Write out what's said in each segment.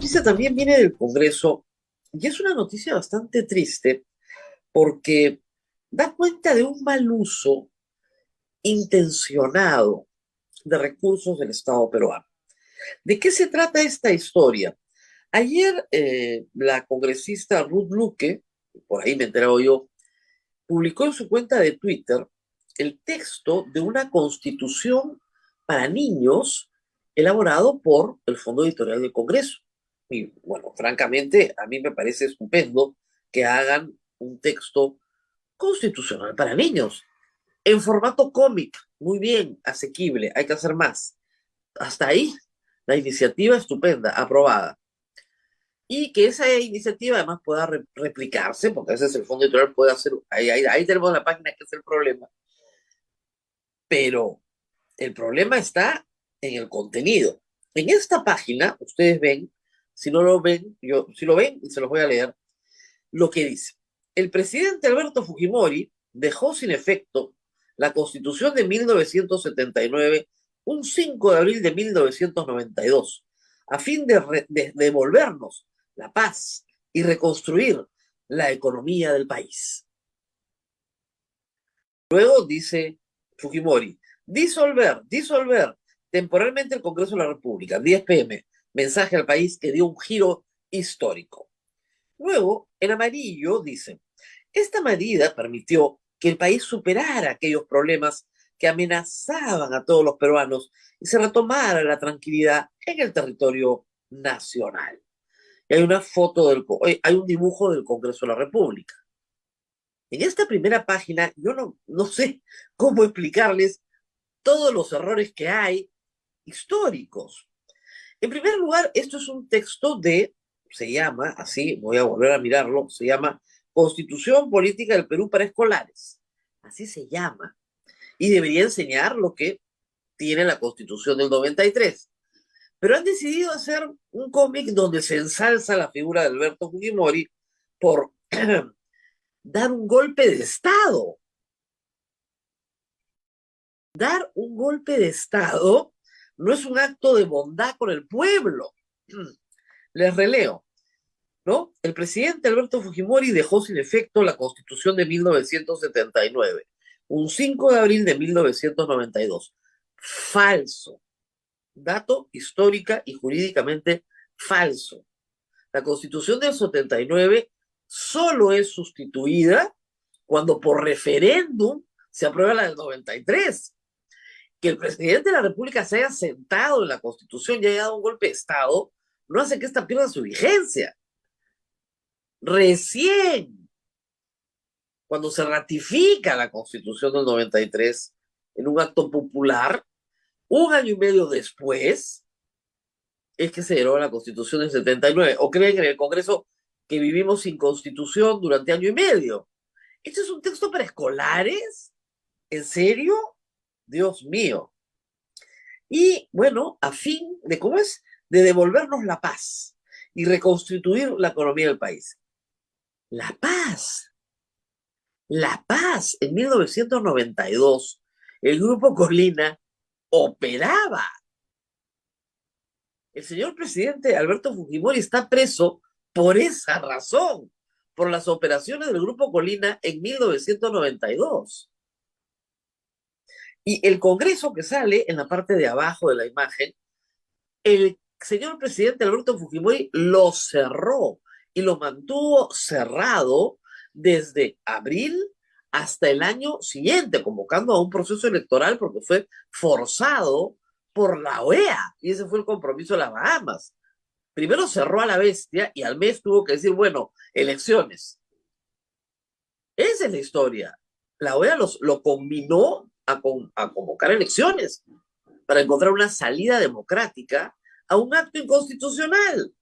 noticia también viene del Congreso y es una noticia bastante triste porque da cuenta de un mal uso intencionado de recursos del Estado peruano. ¿De qué se trata esta historia? Ayer la congresista Ruth Luque, por ahí me he enterado yo, publicó en su cuenta de Twitter el texto de una constitución para niños elaborado por el Fondo Editorial del Congreso. Y bueno, francamente, a mí me parece estupendo que hagan un texto constitucional para niños, en formato cómic, muy bien, asequible, hay que hacer más. Hasta ahí, la iniciativa estupenda, aprobada. Y que esa iniciativa además pueda replicarse, porque a veces el Fondo Editorial puede hacer, ahí tenemos la página que es el problema, pero el problema está en el contenido. En esta página, ustedes ven, si no lo ven, si lo ven, se los voy a leer, lo que dice. El presidente Alberto Fujimori dejó sin efecto la Constitución de 1979 un 5 de abril de 1992, a fin de devolvernos la paz y reconstruir la economía del país. Luego dice Fujimori, disolver temporalmente el Congreso de la República, 10 p.m., mensaje al país que dio un giro histórico. Luego, en amarillo, dice, esta medida permitió que el país superara aquellos problemas que amenazaban a todos los peruanos y se retomara la tranquilidad en el territorio nacional. Y hay una foto hay un dibujo del Congreso de la República. En esta primera página, yo no sé cómo explicarles todos los errores que hay históricos. En primer lugar, esto es un texto se llama, así, voy a volver a mirarlo, se llama Constitución Política del Perú para Escolares. Así se llama. Y debería enseñar lo que tiene la Constitución del 93. Pero han decidido hacer un cómic donde se ensalza la figura de Alberto Fujimori por dar un golpe de Estado. Dar un golpe de Estado no es un acto de bondad con el pueblo. Les releo, ¿no? El presidente Alberto Fujimori dejó sin efecto la Constitución de 1979, un 5 de abril de 1992. Falso. Dato histórica y jurídicamente falso. La Constitución del 79 solo es sustituida cuando por referéndum se aprueba la del 93. Que el presidente de la República se haya sentado en la Constitución y haya dado un golpe de Estado no hace que esta pierda su vigencia. Recién, cuando se ratifica la Constitución del 93 en un acto popular, un año y medio después, es que se deroga la Constitución del 79. ¿O creen en el Congreso que vivimos sin Constitución durante año y medio? ¿Esto es un texto para escolares? ¿En serio? Dios mío. Y bueno, a fin de, ¿cómo es? De devolvernos la paz y reconstituir la economía del país. La paz. La Paz, en 1992, el Grupo Colina operaba. El señor presidente Alberto Fujimori está preso por esa razón, por las operaciones del Grupo Colina en 1992. Y el Congreso que sale en la parte de abajo de la imagen, el señor presidente Alberto Fujimori lo cerró y lo mantuvo cerrado desde abril hasta el año siguiente, convocando a un proceso electoral porque fue forzado por la OEA, y ese fue el compromiso de las Bahamas. Primero cerró a la bestia y al mes tuvo que decir, bueno, elecciones. Esa es la historia. La OEA lo combinó a convocar elecciones para encontrar una salida democrática a un acto inconstitucional,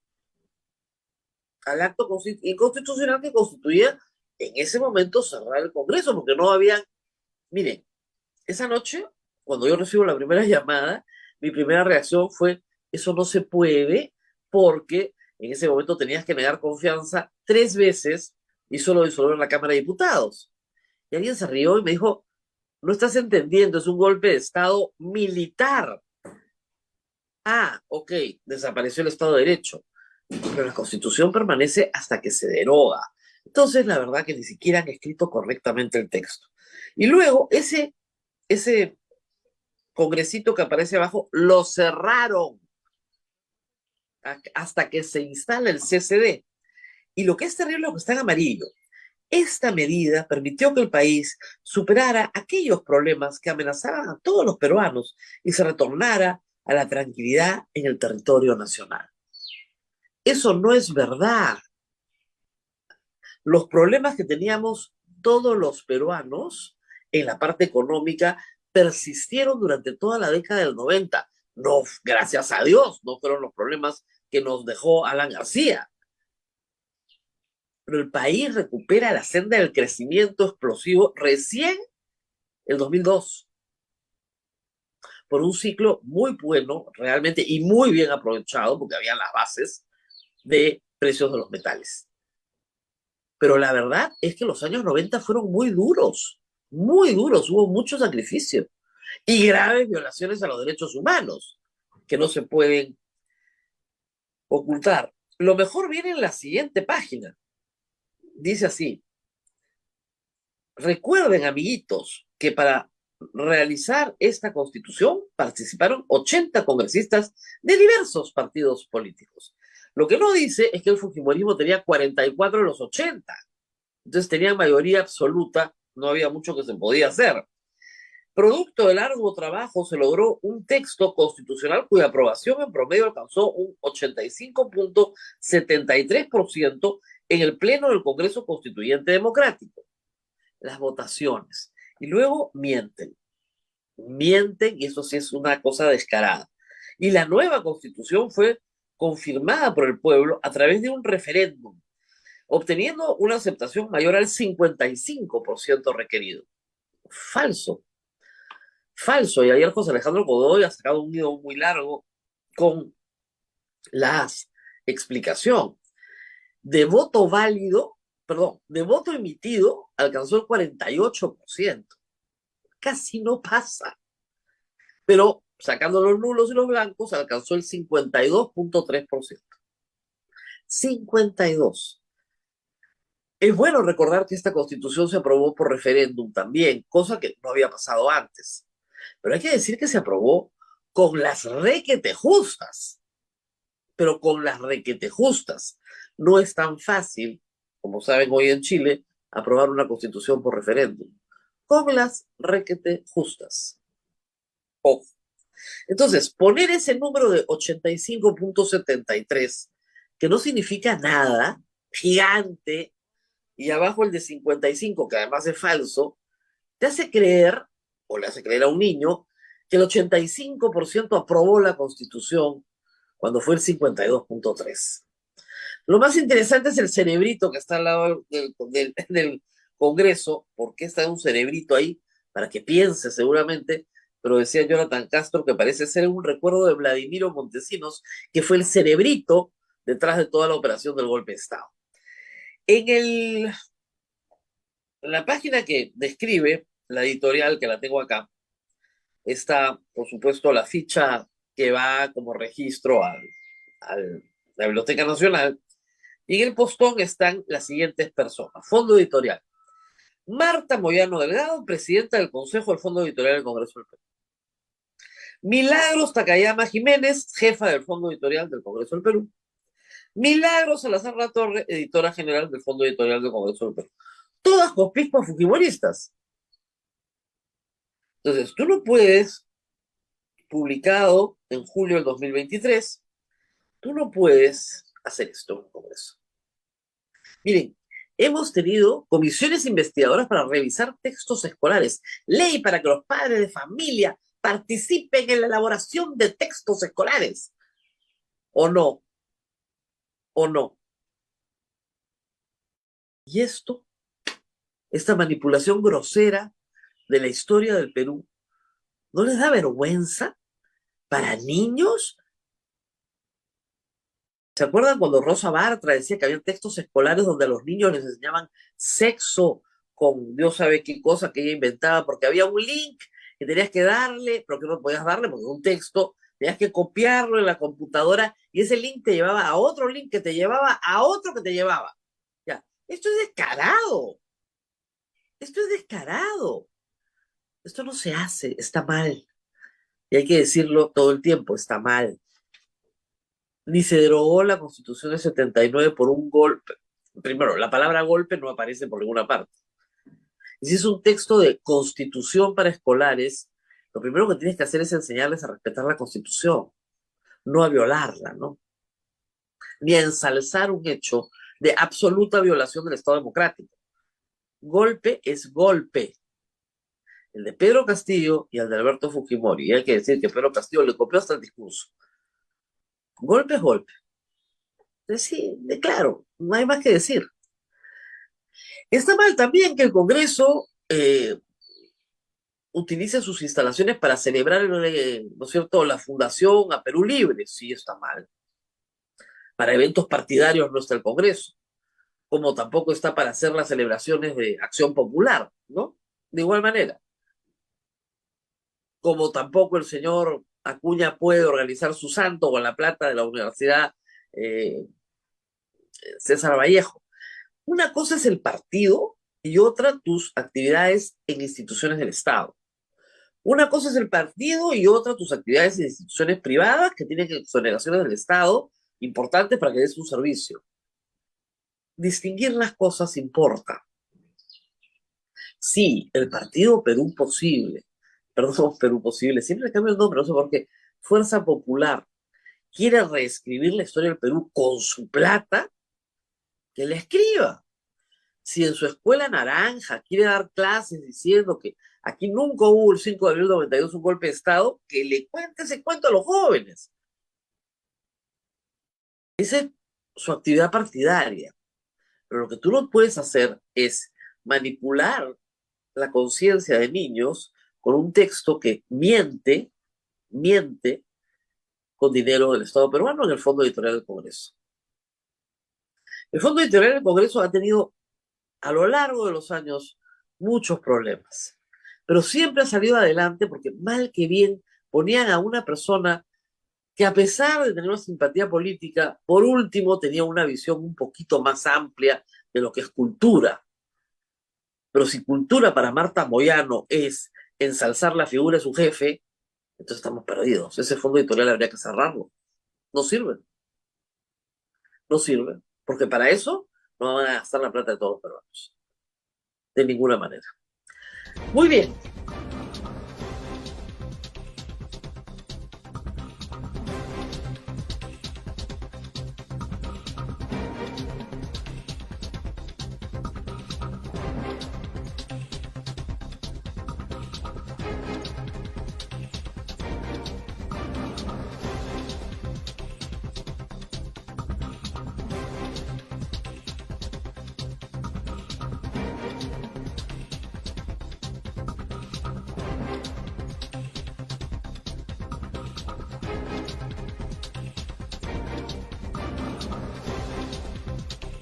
al acto inconstitucional que constituía en ese momento cerrar el Congreso, porque no había, miren, esa noche, cuando yo recibo la primera llamada, mi primera reacción fue, eso no se puede, porque en ese momento tenías que negar confianza 3 veces y solo disolver la Cámara de Diputados. Y alguien se rió y me dijo, no estás entendiendo, es un golpe de Estado militar. Ah, ok, desapareció el Estado de Derecho. pero la Constitución permanece hasta que se deroga. Entonces, la verdad que ni siquiera han escrito correctamente el texto. Y luego, ese congresito que aparece abajo, lo cerraron hasta que se instala el CCD. Y lo que es terrible es lo que está en amarillo. Esta medida permitió que el país superara aquellos problemas que amenazaban a todos los peruanos y se retornara a la tranquilidad en el territorio nacional. Eso no es verdad. Los problemas que teníamos todos los peruanos en la parte económica persistieron durante toda la década del 90. No, gracias a Dios, no fueron los problemas que nos dejó Alan García. Pero el país recupera la senda del crecimiento explosivo recién el 2002, por un ciclo muy bueno realmente y muy bien aprovechado, porque habían las bases de precios de los metales. Pero la verdad es que los años 90 fueron muy duros, hubo mucho sacrificio y graves violaciones a los derechos humanos que no se pueden ocultar. Lo mejor viene en la siguiente página. Dice así: recuerden, amiguitos, que para realizar esta constitución participaron 80 congresistas de diversos partidos políticos. Lo que no dice es que el fujimorismo tenía 44 de los 80. Entonces tenían mayoría absoluta, no había mucho que se podía hacer. Producto del arduo trabajo, se logró un texto constitucional cuya aprobación en promedio alcanzó un 85.73% en el Pleno del Congreso Constituyente Democrático. Las votaciones. Y luego mienten. Mienten, y eso sí es una cosa descarada. Y la nueva constitución fue confirmada por el pueblo a través de un referéndum, obteniendo una aceptación mayor al 55% requerido. Falso, falso. Y ayer José Alejandro Godoy ha sacado un hilo muy largo con la explicación. De voto válido, perdón, de voto emitido alcanzó el 48%. Casi no pasa. Pero sacando los nulos y los blancos alcanzó el 52.3%. 52. Es bueno recordar que esta constitución se aprobó por referéndum también, cosa que no había pasado antes. Pero hay que decir que se aprobó con las requete justas. Pero con las requete justas. No es tan fácil, como saben hoy en Chile, aprobar una constitución por referéndum. Con las requete justas. Ojo. Entonces, poner ese número de 85.73, que no significa nada, gigante, y abajo el de 55, que además es falso, te hace creer, o le hace creer a un niño, que el 85% aprobó la Constitución cuando fue el 52.3. Lo más interesante es el cerebrito que está al lado del Congreso. ¿Por qué está un cerebrito ahí? Para que piense seguramente, pero decía Jonathan Castro que parece ser un recuerdo de Vladimiro Montesinos, que fue el cerebrito detrás de toda la operación del golpe de Estado. En la página que describe la editorial, que la tengo acá, está, por supuesto, la ficha que va como registro a la Biblioteca Nacional, y en el postón están las siguientes personas. Fondo editorial: Marta Moyano Delgado, presidenta del Consejo del Fondo Editorial del Congreso del Perú. Milagros Takayama Jiménez, jefa del Fondo Editorial del Congreso del Perú. Milagros Salazar Latorre, editora general del Fondo Editorial del Congreso del Perú. Todas cospispas fujimoristas. Entonces, tú no puedes, publicado en julio del 2023, tú no puedes hacer esto en el Congreso. Miren, hemos tenido comisiones investigadoras para revisar textos escolares, ley para que los padres de familia participen en la elaboración de textos escolares. ¿O no? ¿O no? Y esta manipulación grosera de la historia del Perú, ¿no les da vergüenza para niños? ¿Se acuerdan cuando Rosa Bartra decía que había textos escolares donde a los niños les enseñaban sexo con Dios sabe qué cosa que ella inventaba, porque había un link que tenías que darle, pero que no podías darle porque era un texto, tenías que copiarlo en la computadora y ese link te llevaba a otro link que te llevaba a otro que te llevaba. Ya, esto es descarado. Esto es descarado. Esto no se hace, está mal. Y hay que decirlo todo el tiempo, está mal. Ni se derogó la Constitución del 79 por un golpe. Primero, la palabra golpe no aparece por ninguna parte. Y si es un texto de constitución para escolares, lo primero que tienes que hacer es enseñarles a respetar la Constitución, no a violarla, ¿no? Ni a ensalzar un hecho de absoluta violación del Estado democrático. Golpe es golpe. El de Pedro Castillo y el de Alberto Fujimori. Y hay que decir que Pedro Castillo le copió hasta el discurso. Golpe es golpe. Sí, de claro, no hay más que decir. Está mal también que el Congreso utilice sus instalaciones para celebrar, ¿no es cierto?, la fundación a Perú Libre. Sí, está mal. Para eventos partidarios no está el Congreso, como tampoco está para hacer las celebraciones de Acción Popular, ¿no? De igual manera. Como tampoco el señor Acuña puede organizar su santo con la plata de la Universidad eh, César Vallejo. Una cosa es el partido y otra tus actividades en instituciones del Estado. Una cosa es el partido y otra tus actividades en instituciones privadas que tienen exoneraciones del Estado importantes para que des un servicio. Distinguir las cosas importa. Sí, el partido Perú Posible, perdón, Perú Posible, siempre le cambio el nombre, no sé por qué, Fuerza Popular, quiere reescribir la historia del Perú con su plata, que la escriba. Si en su escuela naranja quiere dar clases diciendo que aquí nunca hubo el 5 de abril de 92 un golpe de Estado, que le cuente ese cuento a los jóvenes. Esa es su actividad partidaria. Pero lo que tú no puedes hacer es manipular la conciencia de niños con un texto que miente con dinero del Estado peruano en el Fondo Editorial del Congreso. El Fondo Editorial del Congreso ha tenido a lo largo de los años muchos problemas, pero siempre ha salido adelante porque mal que bien ponían a una persona que a pesar de tener una simpatía política, por último tenía una visión un poquito más amplia de lo que es cultura. Pero si cultura para Marta Moyano es ensalzar la figura de su jefe, entonces estamos perdidos. Ese fondo editorial habría que cerrarlo. No sirve, no sirve, porque para eso no van a gastar la plata de todos los peruanos. De ninguna manera. Muy bien,